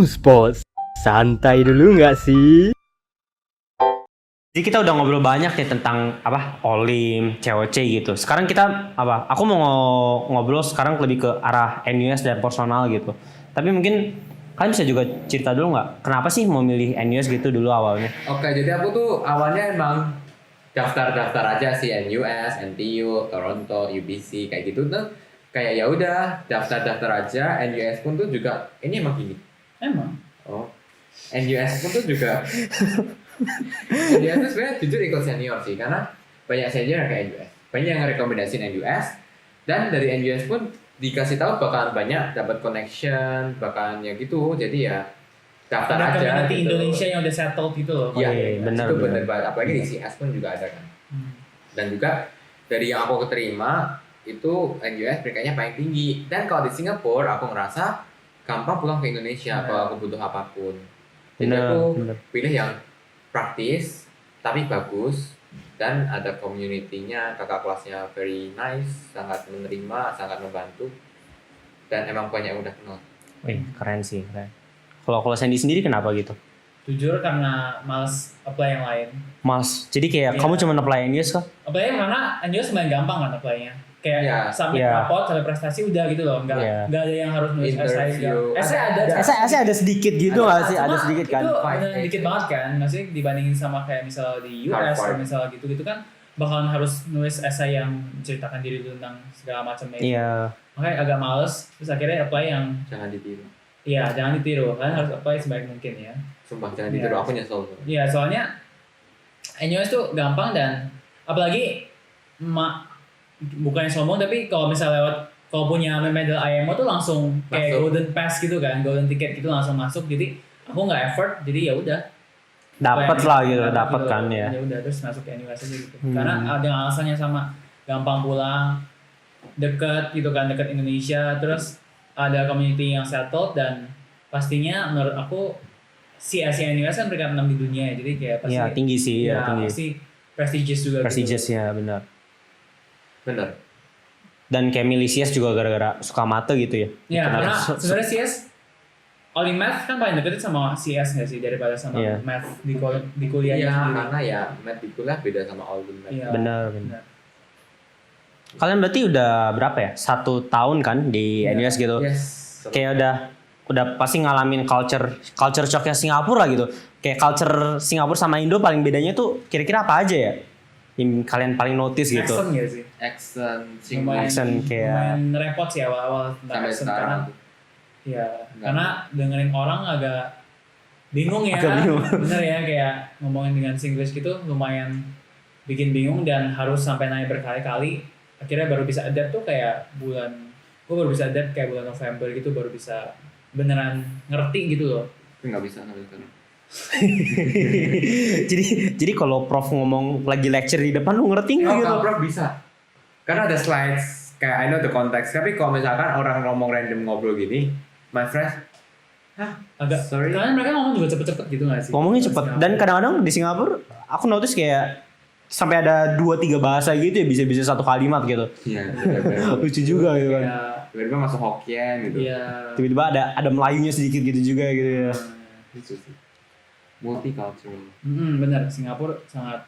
Sports. Santai dulu nggak sih? Jadi kita udah ngobrol banyak ya tentang Olim, COC gitu. Sekarang kita Aku mau ngobrol sekarang lebih ke arah NUS dan personal gitu. Tapi mungkin kalian bisa juga cerita dulu nggak? Kenapa sih mau milih NUS gitu dulu awalnya? Oke, jadi aku tuh awalnya emang daftar aja sih NUS, NTU, Toronto, UBC kayak gitu tuh kayak ya udah daftar aja. NUS pun tuh juga ini emang gini. Emang? Oh, NUS pun tuh juga NUS tuh sebenarnya jujur ikut senior sih karena banyak senior yang ke NUS, banyak yang rekomendasiin NUS dan dari NUS pun dikasih tahu bakalan banyak dapat connection, bakalan ya gitu. Jadi ya daftar ada aja community gitu. Indonesia yang udah settled gitu loh. Iya, benar, itu benar. benar banget. Apalagi di CS pun juga ada kan. Dan juga dari yang aku keterima itu NUS peringkatnya paling tinggi. Dan kalau di Singapura aku ngerasa gampang pulang ke Indonesia kalau aku butuh apapun. Jadi aku pilih yang praktis tapi bagus dan ada community-nya, kakak kelasnya very nice, sangat menerima, sangat membantu dan emang banyak yang udah kenal. Wih, keren sih, keren. Kalau Sandy sendiri kenapa gitu? Jujur karena males apply yang lain. Mas, jadi kayak Iya. kamu cuma apply NUS kah? Apply karena NUS sebenarnya gampang kan apply-nya. Kayak Iya. submit Iya. raport, sampai prestasi udah gitu loh. Enggak Iya. ada yang harus nulis essay. Interview. Essay ada. Saya ada sedikit gitu nggak sih? Ada Cuma sedikit kan? Itu Five bener dikit banget kan. Maksudnya dibandingin sama kayak misalnya di US Harvard. atau misalnya gitu kan bakalan harus nulis essay yang menceritakan diri lu tentang segala macamnya. Iya. Makanya agak males. Terus akhirnya apply yang Jangan ditiru. iya jangan ditiru. Kalian harus apply sebaik mungkin ya. Sumpah jangan Iya. ditiru, aku nyesel. Iya soalnya NUS tuh gampang dan apalagi bukannya sombong tapi kalau misalnya kalau punya medal IMO tuh langsung kayak Masuk. golden pass gitu kan, golden ticket gitu langsung masuk. Jadi aku nggak effort, jadi ya udah. Dapat lah gitu, dapat gitu. kan ya. Ya udah terus masuk ke NUS aja gitu. Hmm. Karena ada alasannya sama, gampang pulang, deket gitu kan, deket Indonesia, terus ada community yang settled dan pastinya menurut aku CSC NUS kan peringkat 6 di dunia ya, jadi kayak pasti Iya, tinggi sih, ya, tinggi. pasti prestigious juga. Prestigious gitu. ya, benar. Bener. Dan kayak milih CS juga gara-gara suka mata gitu ya. Ya, karena Kenapa? sebenarnya CS Oli Math kan paling deket sama CS nggak sih daripada sama Iya. Math di kuliahnya Iya, sendiri. karena ya math di kuliah beda sama all the math. Iya, Benar. Kalian berarti udah berapa ya? 1 tahun kan di Iya. NUS gitu. Yes. Kayak udah pasti ngalamin culture shocknya Singapura lah gitu. Kayak culture Singapura sama Indo paling bedanya tuh kira-kira apa aja ya? Yang kalian paling notice gitu. Accent nggak sih? Accent, Lumayan, Accent kayak- lumayan repot sih awal-awal tentang sampai accent sekarang. karena ya karena dengerin orang agak bingung ya. Agak bingung. Bener ya kayak ngomongin dengan Singlish gitu lumayan bikin bingung dan harus sampai nanya berkali-kali. Akhirnya baru bisa adapt tuh kayak gue baru bisa adapt kayak bulan November gitu baru bisa beneran ngerti gitu loh. Tapi nggak bisa sampai sekarang. jadi kalau prof ngomong lagi lecture di depan lu ngerti nggak Oh, gitu? kalau prof bisa. Karena ada slides kayak I know the context. Tapi kalau misalkan orang ngomong random ngobrol gini, my friend, Agak sorry. karena mereka ngomong juga cepet-cepet gitu gak sih? Ngomongnya cepet. Dan kadang-kadang di Singapura aku notice kayak sampai ada 2-3 bahasa gitu ya bisa satu kalimat gitu. Iya, bener-bener. Lucu juga gitu kan. Ya, Tiba-tiba masuk Hokkien gitu. iya. Tiba-tiba ada Melayunya sedikit gitu juga gitu ya. Lucu sih. Multicultural. Bener, Singapura sangat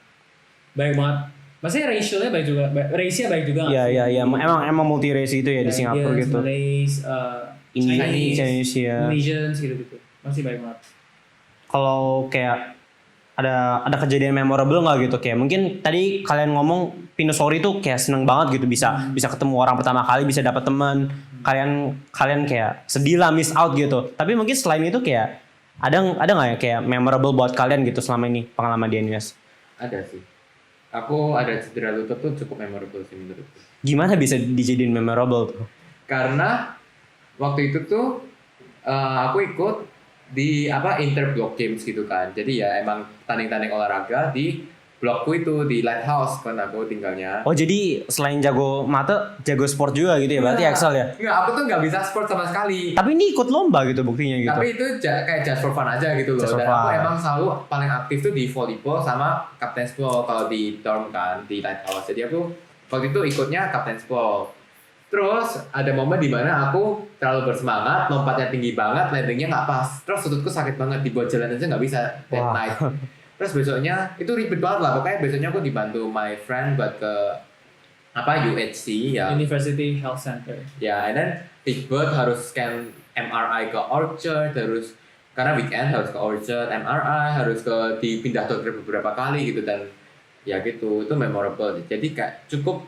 baik banget. Maksudnya racialnya baik juga, race-nya baik juga. Iya. Emang multi race itu ya di Singapura gitu. Malays, Chinese ya. Indonesians gitu. Masih baik banget. Kalau kayak ada kejadian memorable nggak gitu kayak mungkin tadi kalian ngomong Pinusori tuh kayak seneng banget gitu bisa ketemu orang pertama kali bisa dapat teman kalian kayak sedih lah miss out gitu tapi mungkin selain itu kayak ada nggak ya kayak memorable buat kalian gitu selama ini pengalaman di NUS Ada sih. Aku ada cedera lutut tuh cukup memorable sih menurutku. gimana bisa dijadiin memorable tuh Karena waktu itu tuh aku ikut di interblock games gitu kan. Jadi ya emang tanding-tanding olahraga di blokku itu di Lighthouse kan aku tinggalnya. oh jadi selain jago mata jago sport juga gitu ya berarti Excel ya Enggak, aku tuh nggak bisa sport sama sekali. tapi ini ikut lomba gitu buktinya gitu Tapi itu kayak just for fun aja gitu loh. Just for Dan aku fun. emang selalu paling aktif tuh di volleyball sama captain's ball kalau di dorm kan di Lighthouse. Jadi aku waktu itu ikutnya captain's ball. Terus ada momen di mana aku terlalu bersemangat, lompatnya tinggi banget, landingnya nggak pas. Terus lututku sakit banget, dibuat jalan aja nggak bisa that night. Terus besoknya itu ribet banget lah. Pokoknya besoknya aku dibantu my friend buat ke UHC ya. University Health Center. Ya, and then ribet harus scan MRI ke Orchard, terus karena weekend harus ke Orchard, MRI harus ke dipindah dokter beberapa kali gitu dan ya gitu itu memorable. Jadi kayak cukup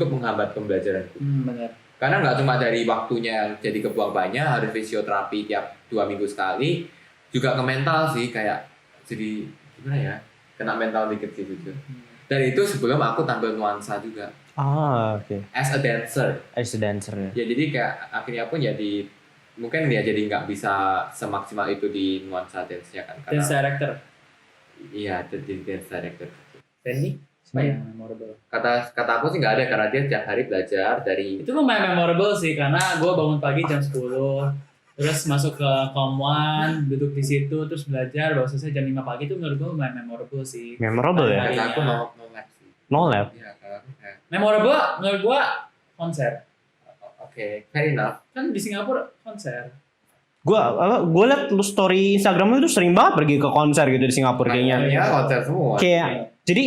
menghambat pembelajaranku. Benar. Karena nggak cuma dari waktunya yang jadi kebuang banyak, harus fisioterapi tiap 2 minggu sekali, juga ke mental sih kayak jadi gimana ya, kena mental dikit sih jujur. Dan itu sebelum aku tampil nuansa juga. Oke. As a dancer. As a dancer ya. Ya jadi kayak akhirnya pun jadi mungkin dia jadi nggak bisa semaksimal itu di nuansa dance-nya kan. Dance director. Iya, jadi dance director. Randy? Apa yang memorable? Kata aku sih nggak ada karena dia tiap hari belajar dari Itu lumayan memorable sih karena gue bangun pagi jam 10 terus masuk ke Form 1 duduk di situ terus belajar baru selesai jam 5 pagi itu menurut gue lumayan memorable sih. Memorable ya? kata aku Harinya. no lab sih. No lab. Iya, kalau aku kayak Memorable menurut gue konser. oke, fair enough. Kan di Singapura konser. Gue liat lu story Instagram lu itu sering banget pergi ke konser gitu di Singapura kayaknya. Iya, konser semua. Kayak jadi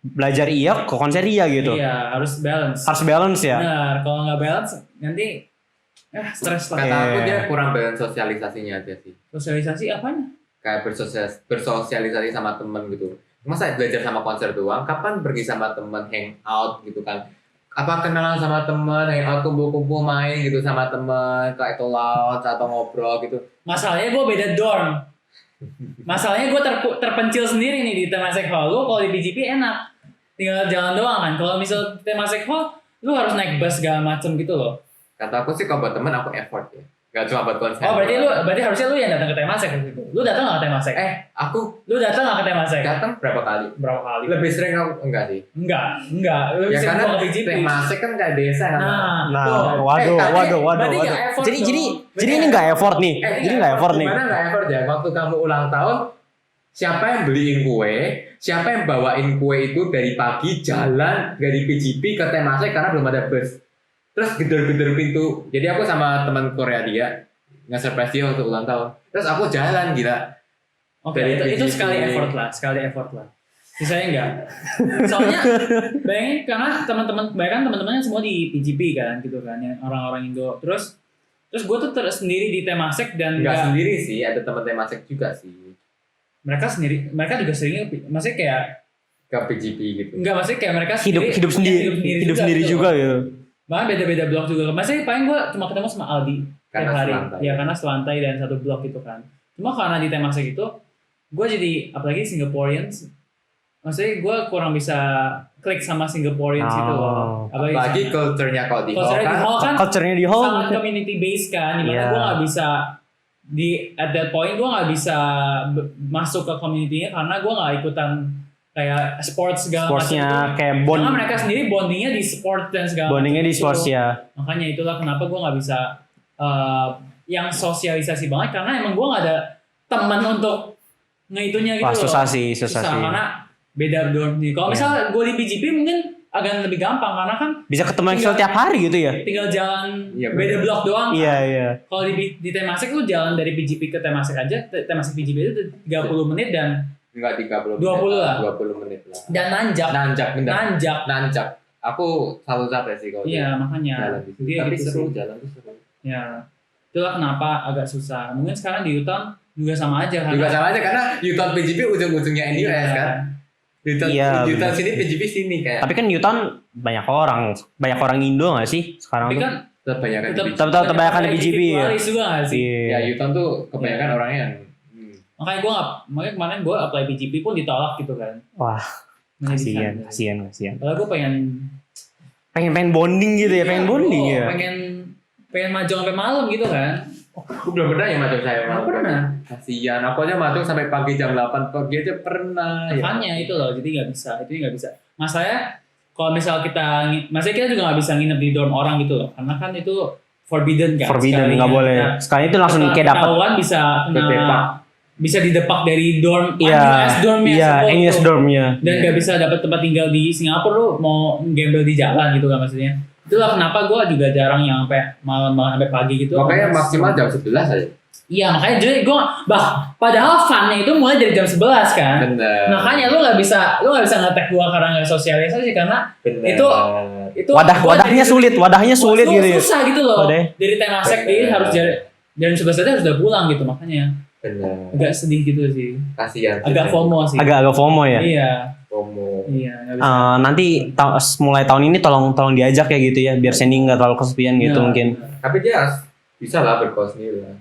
belajar iya, ke konser iya gitu. Iya harus balance. Harus balance ya. Benar kalau nggak balance nanti stres lah. Kata aku Oke. dia kurang balance sosialisasinya aja sih. Sosialisasi apanya? Kayak bersosialisasi sama temen gitu. Masa belajar sama konser doang, kapan pergi sama temen hangout gitu kan? Apa kenalan sama temen, hangout kumpul-kumpul main gitu sama temen, kayak itu lounge atau ngobrol gitu. Masalahnya gue beda dorm. Masalahnya gue terpencil sendiri nih di Temasek Hall. Lu kalau di PGP enak, tinggal jalan doang kan. Kalau misal Temasek Hall, lu harus naik bus segala macem gitu loh. Kata aku sih kalau buat temen aku effort ya. Gak cuma buat konser. Oh berarti harusnya lu yang datang ke Temasek gitu. Lu datang nggak ke Temasek? Aku Lu datang nggak ke Temasek? datang berapa kali? Berapa kali? Lebih sering aku enggak sih. Enggak. Lu Ya bisa karena gua ke PGP. Temasek kan kayak desa kan. Nah, tuh. waduh. berarti nggak effort Jadi dong. ini nggak effort nih. Jadi nggak effort nih. Gimana nggak effort ya? Waktu kamu ulang tahun, siapa yang beliin kue? Siapa yang bawain kue itu dari pagi jalan dari PGP ke Temasek karena belum ada bus. Terus gedor-gedor pintu. Jadi aku sama teman Korea dia nge-surprise dia waktu ulang tahun. Terus aku jalan gila. Oke, Dari itu PGP. sekali effort lah. Sisanya enggak. Soalnya bayangin karena teman-temannya semua di PGP kan gitu kan yang orang-orang Indo. Terus gue tuh sendiri di Temasek dan Enggak sendiri sih, ada teman Temasek juga sih. mereka juga sering maksudnya kayak Ke PGP gitu. enggak maksudnya kayak mereka Hidup sendiri gitu. juga gitu. Bahkan beda-beda blok juga. Maksudnya paling gue cuma ketemu sama Aldi tiap Karena hari. selantai. Ya karena selantai dan satu blok gitu kan. Cuma karena di Temasek itu gue jadi apalagi Singaporeans. Maksudnya gue kurang bisa klik sama Singaporeans gitu loh. Apalagi culture-nya kalau di hall Culture-nya di kan. hall kan Culture-nya di hall. sangat community based kan. Dimana Iya. gue gak bisa at that point gue gak bisa masuk ke community-nya karena gue gak ikutan kayak sports segala Sportsnya kayak Karena mereka sendiri bondingnya di sport dan segala bondingnya macam di itu. sports ya. Makanya itulah kenapa gue nggak bisa yang sosialisasi banget karena emang gue nggak ada teman untuk ngehitunya gitu Wah, susah loh. sih. Karena beda dorm nih. Kalau misalnya gue di PGP mungkin agak lebih gampang karena kan Bisa ketemu Excel tiap hari gitu ya. tinggal jalan Iya, beda bener. blok doang. kan. Iya. Kalau di Temasek lu jalan dari PGP ke Temasek aja, Temasek PGP itu 30 menit dan Enggak 30 20 lah. 20 menit lah. nanjak. Nanjak. Aku selalu capek sih kalau Iya makanya. jalan di situ. Dia Tapi gitu seru, sih. jalan tuh seru. Ya, itulah kenapa agak susah. Mungkin sekarang di Uton juga sama aja karena Juga sama aja karena Yuton PGP ujung-ujungnya NUS Iya. kan. Yuton Iya, Yuton bener. sini PGP sini kayak. Tapi kan Yutan banyak orang Indo nggak sih sekarang tapi tuh? kan Kebanyakan di PGP. Tetap kebanyakan di PGP ya. Individualis juga gak sih? Ya Yuton tuh kebanyakan Iya. orangnya. Makanya makanya kemarin gue apply PGP pun ditolak gitu kan. Wah, Menyedihkan. kasihan. Padahal gue Pengen bonding gitu ya, pengen bonding ya. pengen majong sampai malam gitu kan. Aku belum pernah ya macam saya. Nggak pernah. Kasihan. Aku aja macam sampai pagi jam 8 pagi aja pernah. Ya. Makanya itu loh, jadi nggak bisa. Masalahnya kalau misal maksudnya kita juga nggak bisa nginep di dorm orang gitu loh, karena kan itu forbidden kan. Forbidden, nggak boleh. Sekali itu langsung kayak dapat. Ketahuan bisa Kedepak. bisa didepak dari dorm Iya, NUS dormnya. iya, support NUS tuh. dormnya. Dan nggak bisa dapat tempat tinggal di Singapura lu mau gembel di jalan gitu kan maksudnya. Itulah kenapa gue juga jarang yang sampai malam sampai pagi gitu. Makanya maksimal jam 11 aja. Iya makanya jadi gue padahal funnya itu mulai dari jam 11 kan. Bener. Makanya lu nggak bisa ngetek gue karena nggak sosialisasi karena Bener. itu Wadahnya sulit gitu ya. susah gitu loh. Wadah. Dari Temasek Bener. dia harus jam 11 aja harus udah pulang gitu makanya. Bener. Agak sedih gitu sih. Kasihan. Agak FOMO sih. Agak FOMO ya. Iya. FOMO. Iya, nggak bisa. Nanti mulai tahun ini tolong diajak ya gitu ya biar Sandy nggak terlalu kesepian gitu Iya. mungkin. Tapi dia bisa lah bergaul sendiri lah.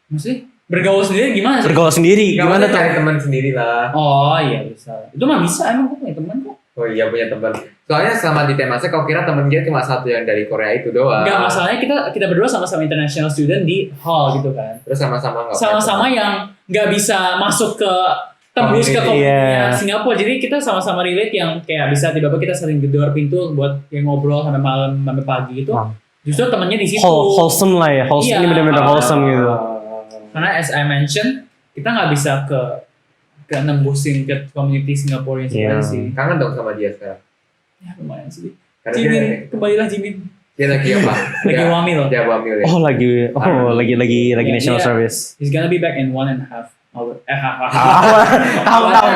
Maksudnya bergaul sendiri gimana sih? Bergaul sendiri gimana tuh? Cari teman sendiri lah. Oh iya bisa. Itu mah bisa emang gue punya teman kok. Oh iya punya teman. Soalnya selama di Temasek kau kira temen dia cuma satu yang dari Korea itu doang. Enggak masalahnya kita berdua sama-sama international student di hall gitu kan. Terus sama-sama nggak. Sama-sama yang nggak bisa masuk ke tembus ke Community, komunitasnya iya. Singapura. Jadi kita sama-sama relate yang kayak bisa tiba-tiba kita sering gedor pintu buat yang ngobrol sampai malam sampai pagi gitu. Wow. Justru temannya di situ. Wholesome lah ya. Wholesome Iya. ini benar-benar wholesome gitu. Karena as I mentioned kita nggak bisa ke nembusin ke community Singapura yang Iya. sih. Kangen dong sama dia sekarang. Ya lumayan sih. Karena Jimin, kembalilah Jimin. dia lagi apa? Lagi wamil. Dia wamil ya. Oh lagi Iya, national dia- service. He's gonna be back in 1.5 hour.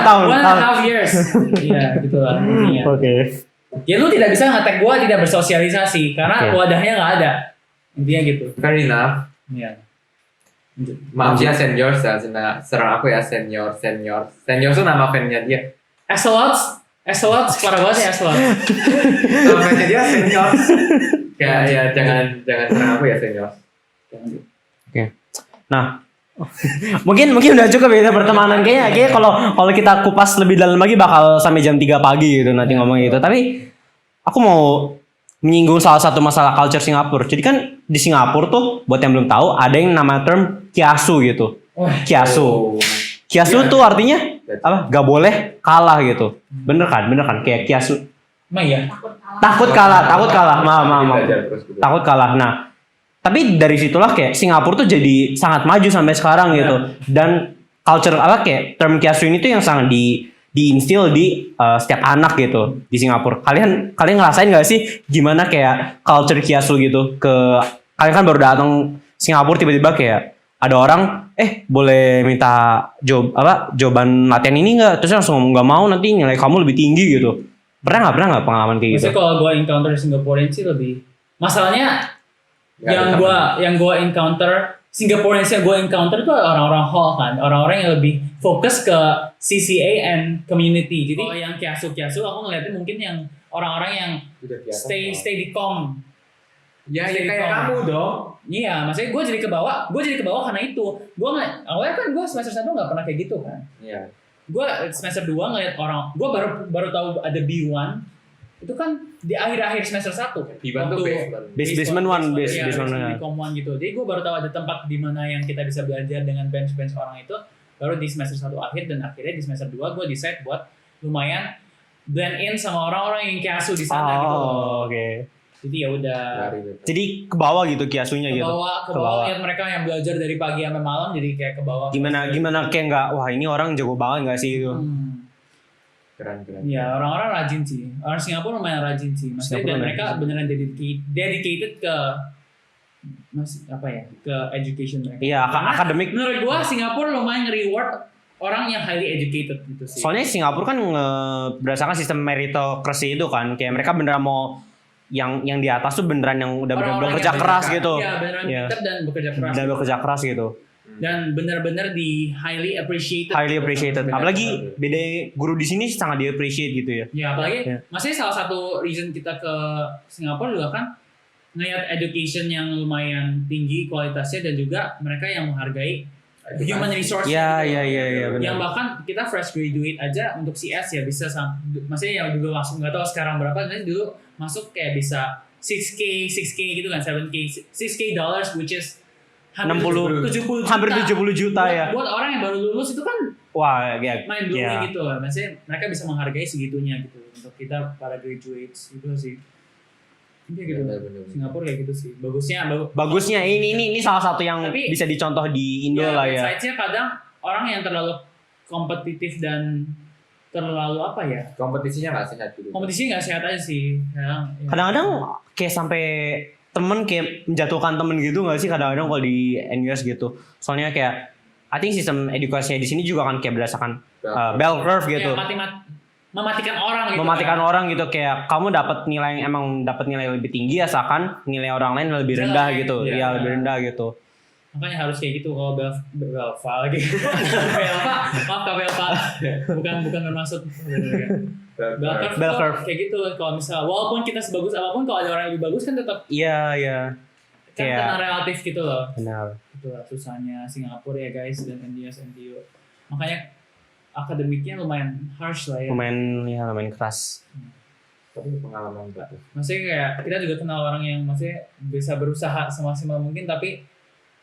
Tahun. 1.5 years. Iya, gitu lah. intinya. Oke. Ya lu tidak bisa ngetek gua tidak bersosialisasi karena Oke. wadahnya nggak ada. Intinya gitu. Fair enough. Iya. Maaf ya senior, serang aku ya senior. Senior tuh nama fan-nya dia. Axelots, parah banget ya Axelots. Nama fan-nya dia senior. Kayak ya jangan serang aku ya senior. Nah, mungkin udah cukup ya pertemanan kayaknya kalau kita kupas lebih dalam lagi bakal sampai jam 3 pagi gitu nanti ngomong gitu. Tapi aku mau menyinggung salah satu masalah culture Singapura. Jadi kan di Singapura tuh buat yang belum tahu ada yang nama term kiasu gitu. Wah, Kiasu. Kiasu tuh artinya apa? Gak boleh kalah gitu. Bener kan? Kayak kiasu. emang iya. Takut kalah. Maaf. Belajar terus gitu. Takut kalah. Nah, tapi dari situlah kayak Singapura tuh jadi sangat maju sampai sekarang gitu. Dan culture apa kayak term kiasu ini tuh yang sangat diinstil di setiap anak gitu di Singapura. Kalian ngerasain gak sih gimana kayak culture kiasu gitu kalian kan baru datang Singapura tiba-tiba kayak ada orang boleh minta jawaban latihan ini nggak, terus langsung ngomong nggak mau, nanti nilai kamu lebih tinggi gitu. Pernah nggak pengalaman kayak gitu? Maksudnya kalau gue encounter Singaporean sih lebih masalahnya yang gue encounter Singaporeans yang gue encounter itu orang-orang hall kan, orang-orang yang lebih fokus ke CCA and community. Jadi kalau yang kiasu aku ngeliatnya mungkin yang orang-orang yang stay di com. Ya Stay di kayak com. kamu dong. Iya, maksudnya gue jadi ke bawah karena itu. Gue awalnya kan gue semester 1 nggak pernah kayak gitu kan. Iya. Gue semester 2 ngeliat orang, gue baru tahu ada B1 itu kan di akhir-akhir semester 1. Biban tuh Basement one, Iya, basement one. di com 1 gitu. Jadi gue baru tahu ada tempat di mana yang kita bisa belajar dengan bench orang itu baru di semester 1 akhir, dan akhirnya di semester 2 gue decide buat lumayan blend in sama orang-orang yang kiasu di sana gitu loh. Oke. Jadi ya udah Jadi ke bawah gitu kiasunya ke gitu. bawah lihat mereka yang belajar dari pagi sampai malam, jadi kayak ke bawah. Gimana kayak nggak, wah ini orang jago banget nggak sih gitu. Keren. Ya orang-orang rajin sih. Orang Singapura lumayan rajin sih. Maksudnya dan mereka beneran dedicated ke ke education mereka. Iya, Karena akademik. menurut gua Singapura lumayan reward orang yang highly educated gitu sih. Soalnya Singapura kan berdasarkan sistem meritokrasi itu kan, kayak mereka beneran mau yang di atas tuh beneran yang udah bener-bener bekerja keras gitu. Iya, beneran Iya. pintar dan bekerja keras. Dan bekerja keras gitu. Dan bener-bener di highly appreciated. Highly appreciated. Bener. Apalagi beda guru di sini sangat di appreciate gitu ya. Ya apalagi, Iya. maksudnya salah satu reason kita ke Singapura juga kan ngeliat education yang lumayan tinggi kualitasnya, dan juga mereka yang menghargai human resource. Iya Yang benar. bahkan kita fresh graduate aja untuk CS ya bisa maksudnya yang dulu langsung nggak tahu sekarang berapa, nanti dulu masuk kayak bisa 6K gitu kan, 6K dollars, which is 60 70 hampir 70 juta ya. Buat orang yang baru lulus itu kan Wah, ya. main blowing ya. gitu lah. Maksudnya mereka bisa menghargai segitunya gitu untuk kita para graduates gitu sih. Iya gitu. Bener. Singapura kayak gitu sih. Bagusnya ini salah satu yang Tapi- bisa dicontoh di Indo lah ya. Insights-nya kadang orang yang terlalu kompetitif dan terlalu apa ya? Kompetisinya nggak sehat gitu. Kompetisi nggak sehat aja sih. Ya. Kadang-kadang kayak sampai temen kayak menjatuhkan temen gitu nggak sih kadang-kadang kalau di NUS gitu. Soalnya kayak I think sistem edukasinya di sini juga kan kayak berdasarkan bell curve gitu. Mematikan orang gitu. Mematikan orang gitu kayak kamu dapat nilai emang dapat nilai lebih tinggi asalkan nilai orang lain lebih rendah gitu. Iya. Iya, lebih rendah gitu. Makanya harus kayak gitu kalau Belva lagi. Belva, maaf Kak Belva. Bukan bermaksud. Bell curve kayak gitu. Kalau misalnya walaupun kita sebagus apapun kalau ada orang yang lebih bagus kan tetap Iya. kan karena relatif gitu loh. Benar. Itulah susahnya Singapura ya guys dan NDS NTU. Makanya akademiknya lumayan harsh lah ya. Lumayan keras. Tapi pengalaman bagus. Maksudnya kayak kita juga kenal orang yang maksudnya bisa berusaha semaksimal mungkin tapi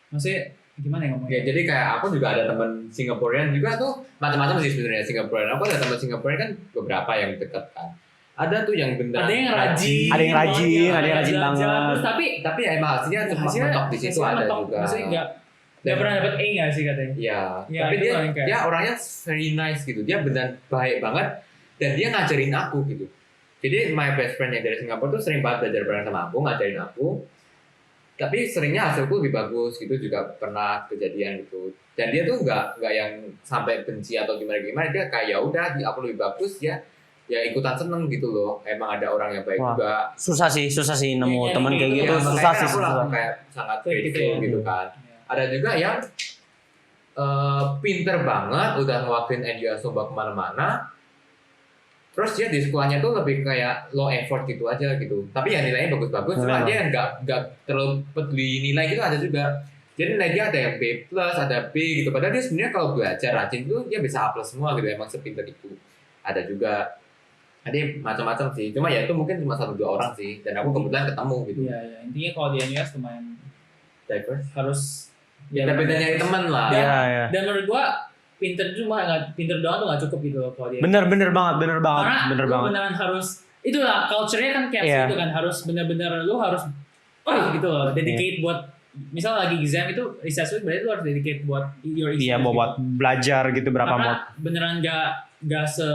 maksudnya gimana ya ngomongnya? Ya jadi kayak aku juga ada teman Singaporean juga tuh macam-macam sih sebenarnya Singaporean. Aku ada teman Singaporean kan beberapa yang dekat kan. Ada tuh yang benar. Ada yang rajin. Ada yang rajin banget. Terus tapi ya emang hasilnya cuma mentok di situ ada juga. Maksudnya nggak pernah dapat A nggak sih katanya? Iya. Ya, Tapi itu kayak- dia orangnya very nice gitu. Dia benar baik banget dan dia ngajarin aku gitu. Jadi my best friend yang dari Singapura tuh sering banget belajar bareng sama aku, ngajarin aku. Tapi seringnya hasilku lebih bagus gitu juga pernah kejadian gitu. Dan dia tuh nggak yang sampai benci atau gimana. Dia kayak ya udah aku lebih bagus ya ikutan seneng gitu loh. Emang ada orang yang baik Wah. juga. Susah sih nemu Iya, temen kayak iya, gitu. Ya, Susah makanya sih. aku Susah. langsung kayak sangat Kayak gitu grateful ya. gitu kan. Ada juga yang pinter banget, udah ngelakuin NUS Soba kemana-mana. Terus dia di sekolahnya tuh lebih kayak low effort gitu aja gitu. Tapi ya nilainya bagus-bagus, cuma dia nggak terlalu peduli nilai gitu ada juga. Jadi nilai dia ada yang B+, ada B gitu. Padahal dia sebenarnya kalau belajar rajin tuh dia bisa A+ semua gitu. Emang sepinter itu. Ada juga. Jadi macam-macam sih. Cuma ya itu mungkin cuma 1-2 orang sih. Dan aku kebetulan ketemu gitu. Iya, intinya kalau di NUS lumayan Diverse. harus Beda-beda nyari teman lah. Iya. Dan menurut gua pinter doang tuh nggak cukup gitu loh kalau dia. Bener banget. Karena lu beneran harus itulah culture-nya kan kayak Iya. gitu kan harus bener-bener lu harus gitu loh dedicate buat misal lagi exam itu research week berarti lu harus dedicate buat your exam. Iya, buat belajar gitu berapa mod. Karena beneran gak se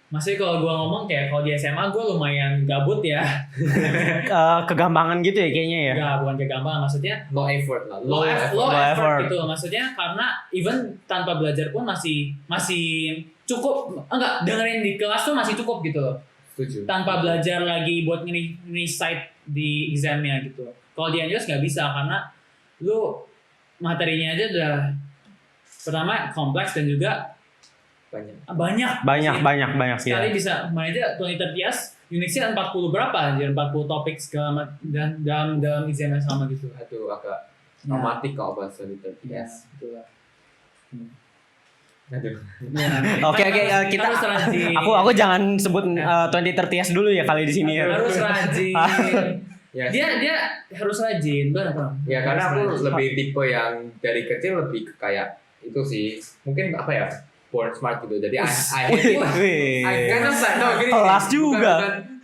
maksudnya kalau gua ngomong kayak kalau di SMA gua lumayan gabut ya. Kegampangan gitu ya kayaknya ya. Enggak, bukan kegampangan maksudnya Low effort lah. low effort. effort gitu loh. Maksudnya karena even tanpa belajar pun masih cukup enggak dengerin di kelas tuh masih cukup gitu loh. Setuju. Tanpa belajar lagi buat recite di examnya gitu. Kalau di NUS nggak bisa karena lu materinya aja udah pertama kompleks dan juga banyak sih. sekali bisa main aja 2030 Unixnya 40 berapa anjir 40 topik segala dalam exam yang sama gitu. Aduh agak Ya. traumatik kalau bahasa itu. Ya, betul lah. Aduh. Oke, kita harus rajin. aku jangan sebut 2030s dulu ya kali di sini ya. Harus rajin. Ya, Dia harus rajin, benar Bang. ya karena aku Harus rajin. lebih tipe yang dari kecil lebih ke kayak itu sih. Mungkin apa ya? Born smart gitu. Jadi I hate it. Karena gini, Kelas juga.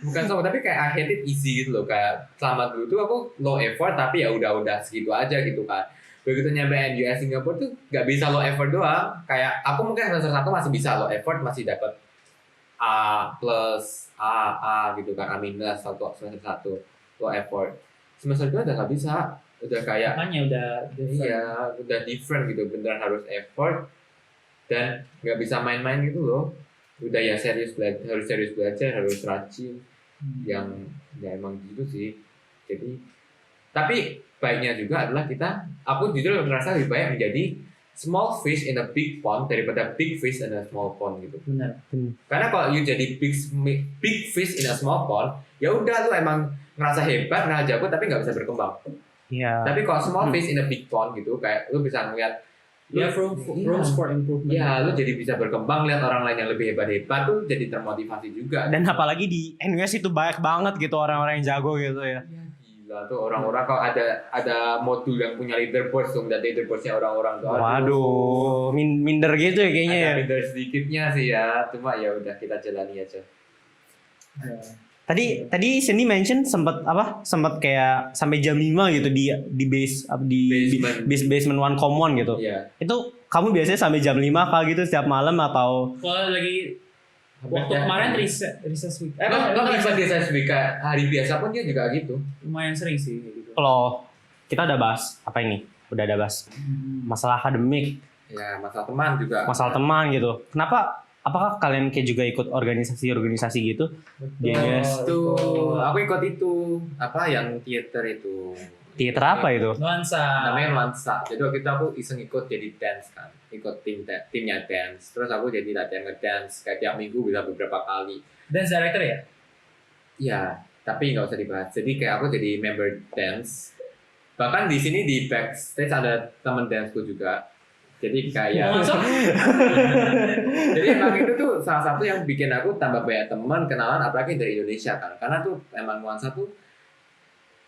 Bukan sama tapi kayak I hate it easy gitu loh. Kayak selama dulu tuh aku low effort tapi ya udah segitu aja gitu kan. Begitu nyampe NUS Singapura tuh gak bisa low effort doang. Kayak aku mungkin semester 1 masih bisa low effort, masih dapat A+, A gitu kan, A- semester 1 low effort. Semester 2 udah gak bisa. Udah kayak Makanya udah iya, udah different gitu, beneran harus effort dan nggak bisa main-main gitu loh. Udah ya harus serius belajar, harus rajin. Yang ya emang gitu sih. Jadi tapi baiknya juga adalah aku jujur merasa lebih baik menjadi small fish in a big pond daripada big fish in a small pond gitu. benar. Karena kalau you jadi big fish in a small pond, ya udah lu emang ngerasa hebat, ngerasa jago tapi nggak bisa berkembang. Iya. Tapi kalau small fish in a big pond gitu, kayak lu bisa ngeliat Ya, room for improvement. ya lu jadi bisa berkembang, lihat orang lain yang lebih hebat tuh jadi termotivasi juga. Dan apalagi di NUS itu banyak banget gitu orang-orang yang jago gitu ya. Ya, gila tuh orang-orang kalau ada modul yang punya leaderboard tuh, ngeliat leaderboardnya orang-orang tuh. Waduh, minder gitu ya kayaknya ya. Ada minder sedikitnya sih ya, cuma ya udah kita jalani aja. Ya. Tadi Cindy mention sempat sampai jam 5 gitu di base Basement. basement 1 common gitu. Iya. Itu kamu biasanya sampai jam 5 kah gitu setiap malam atau Kalau lagi waktu kemarin recess week. Lo bisa recess week hari biasa pun dia juga gitu. Lumayan sering sih kayak gitu. kalau kita udah bahas apa ini? Udah ada bahas masalah akademik, Ya masalah teman juga. masalah teman gitu. Kenapa? Apakah kalian kayak juga ikut organisasi-organisasi gitu? Yes. Tuh, aku ikut itu apa yang teater itu. Theater apa itu? Nuansa. Namanya Nuansa. Jadi waktu itu aku iseng ikut jadi dance kan. Ikut timnya dance. Terus aku jadi latihan ngedance kayak tiap minggu bisa beberapa kali. Dance director ya? Ya, tapi nggak usah dibahas. Jadi kayak aku jadi member dance. Bahkan di sini di backstage ada teman danceku juga. Jadi kayak Masuk? jadi emang itu tuh salah satu yang bikin aku tambah banyak teman, kenalan apalagi dari Indonesia kan. Karena tuh emang Nuansa tuh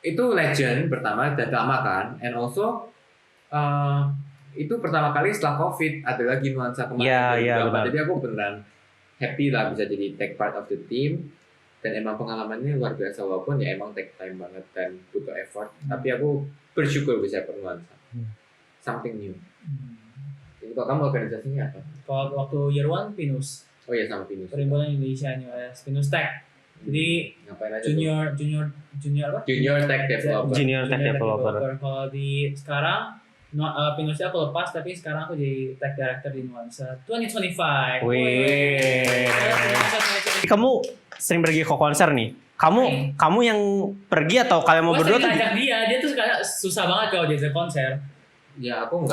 itu legend pertama dan lama kan. And also itu pertama kali setelah COVID ada lagi Nuansa kemarin. Iya, benar. Jadi aku beneran happy lah bisa jadi take part of the team. Dan emang pengalamannya luar biasa walaupun ya emang take time banget dan butuh effort. Tapi aku bersyukur bisa ikut Nuansa. Something new. Jadi kalau kamu organisasinya apa? Kalau waktu year 1 Pinus, Oh iya sama Pinus. Perhimpunan Indonesia NUS, Pinus Tech. Jadi Ngapain aja junior apa? tuh? Junior Tech Developer. Junior Tech Developer. Kalau di sekarang Pinusnya aku lepas tapi sekarang aku jadi Tech Director di Nuansa 2025. Wih. Nuansa 2025. Kamu sering pergi ke konser nih. Kamu yang pergi atau kalian mau Gua berdua sering tuh? ngajak dia tuh kayak susah banget kalau dia konser. Ya aku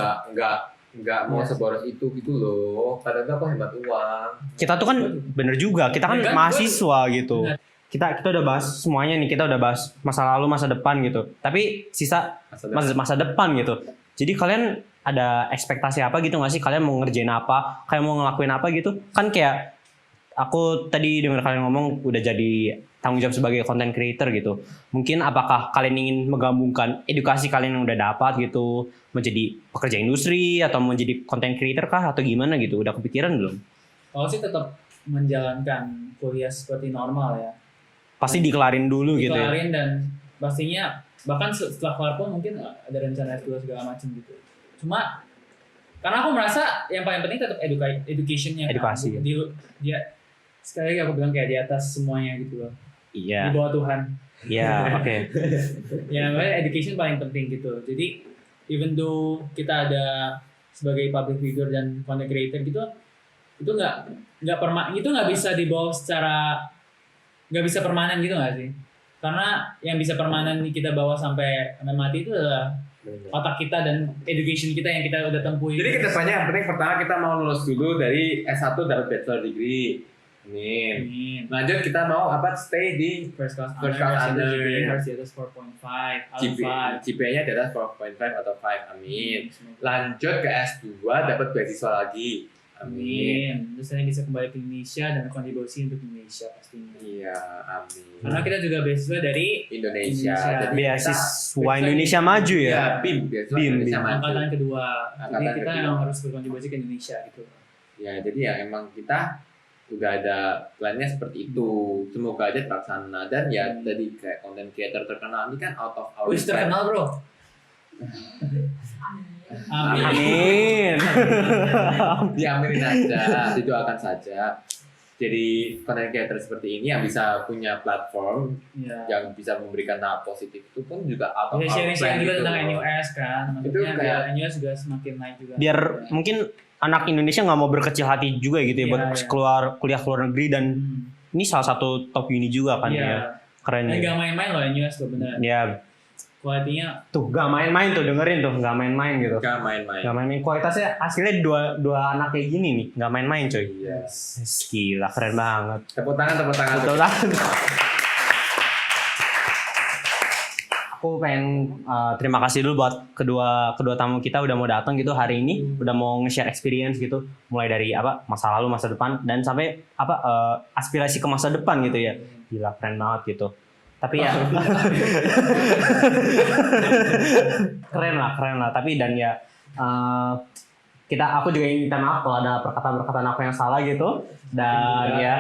nggak mau seboros itu gitu loh. Padahal aku hemat uang. Kita tuh kan bener juga. Kita kan Ya kan? mahasiswa gitu. Bener. Kita udah bahas semuanya nih. Kita udah bahas masa lalu, masa depan gitu. Tapi sisa masa depan gitu. Jadi kalian ada ekspektasi apa gitu nggak sih? Kalian mau ngerjain apa? Kalian mau ngelakuin apa gitu? Kan kayak aku tadi dengar kalian ngomong udah jadi tanggung jawab sebagai content creator gitu. Mungkin apakah kalian ingin menggabungkan edukasi kalian yang udah dapat gitu menjadi pekerja industri atau menjadi content creator kah atau gimana gitu? Udah kepikiran belum? Kalau sih tetap menjalankan kuliah seperti normal ya. Pasti dikelarin dulu gitu ya. Dikelarin dan pastinya bahkan setelah kelar pun mungkin ada rencana S2 segala macam gitu. Cuma karena aku merasa yang paling penting tetap educationnya. Edukasi. Kan? Dia sekali lagi aku bilang kayak di atas semuanya gitu loh. Iya. Di bawah Tuhan. Iya, oke. Ya makanya education paling penting gitu. Jadi even though kita ada sebagai public figure dan content creator gitu, itu nggak bisa dibawa secara nggak bisa permanen gitu nggak sih? Karena yang bisa permanen kita bawa sampai mati itu adalah otak kita dan education kita yang kita udah tempuh. Jadi kedepannya yang penting pertama kita mau lulus dulu dari S1 dapat bachelor degree. Amin. Lanjut kita mau stay di First class honor, harus di atas 4.5 GPA-nya di atas 4.5 atau 5. Amin. Lanjut ke S2 dapat beasiswa lagi. Amin. Terus saya bisa kembali ke Indonesia dan kontribusi untuk Indonesia pastinya. Iya, amin. Karena kita juga beasiswa dari Indonesia. Jadi Beasiswa Indonesia Maju ya. ya, BIM, beasiswa BIM, Indonesia BIM. Maju. angkatan kedua. Jadi Angkatan kita kedua. yang harus berkontribusi ke Indonesia gitu. Ya, jadi ya emang kita udah ada plannya seperti itu. Semoga aja terlaksana dan ya tadi kayak content creator terkenal ini kan out of our Wih, terkenal bro. Amin. Amin. Diaminin aja, didoakan saja. Jadi content creator seperti ini yang bisa punya platform Ya. yang bisa memberikan hal positif itu pun juga out of Bisa our sharing plan juga gitu. tentang NUS kan. Itu Maksudnya kayak- kayak NUS juga semakin naik juga. Biar Ya. mungkin anak Indonesia nggak mau berkecil hati juga gitu ya Iya, buat iya. keluar kuliah ke luar negeri dan Hmm. ini salah satu top uni juga kan Iya. ya. Keren Dan ya. gak main-main loh NUS tuh bener. Ya, Kualitinya tuh gak main-main tuh, dengerin tuh, gak main-main gitu. Gak main-main. Gak main-main, kualitasnya hasilnya dua anak kayak gini nih, gak main-main coy. Iya. Gila, keren banget. Tepuk tangan. Betul lah. Aku pengen terima kasih dulu buat kedua tamu kita udah mau datang gitu hari ini, udah mau nge-share experience gitu, mulai dari masa lalu, masa depan, dan sampai aspirasi ke masa depan gitu ya. Gila, keren banget gitu. Tapi ya keren lah. Tapi dan ya aku juga ingin minta maaf kalau ada perkataan aku yang salah gitu. Dan ya.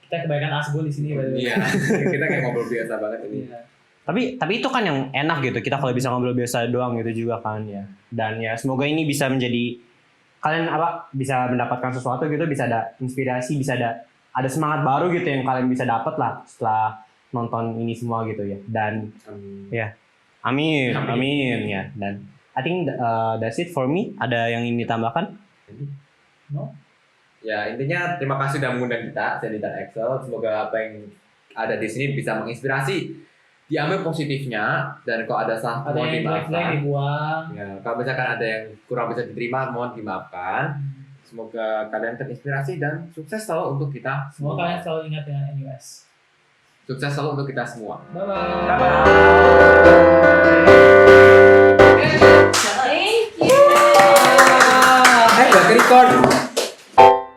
Kita kebaikan asbun di sini. by the way. Iya. Kita kayak ngobrol biasa banget ini. Iya. Tapi itu kan yang enak gitu. Kita kalau bisa ngobrol biasa doang gitu juga kan ya. Dan ya semoga ini bisa menjadi kalian bisa mendapatkan sesuatu gitu, bisa ada inspirasi, bisa ada semangat baru gitu yang kalian bisa dapat lah setelah nonton ini semua gitu ya. Dan ya, amin ya. Dan I think that's it for me. Ada yang ingin ditambahkan? No? Ya intinya terima kasih sudah mengundang kita, Sandy dan Axel. Semoga apa yang ada di sini bisa menginspirasi, diambil positifnya, dan kalau ada salah Ada mohon yang jelek dimaafkan. dibuang. Ya, kalau misalkan ada yang kurang bisa diterima, mohon dimaafkan. Semoga kalian terinspirasi dan sukses selalu untuk kita Semoga semua. kalian selalu ingat dengan NUS. Sukses selalu untuk kita semua. Bye bye. Thank you. Udah ke record.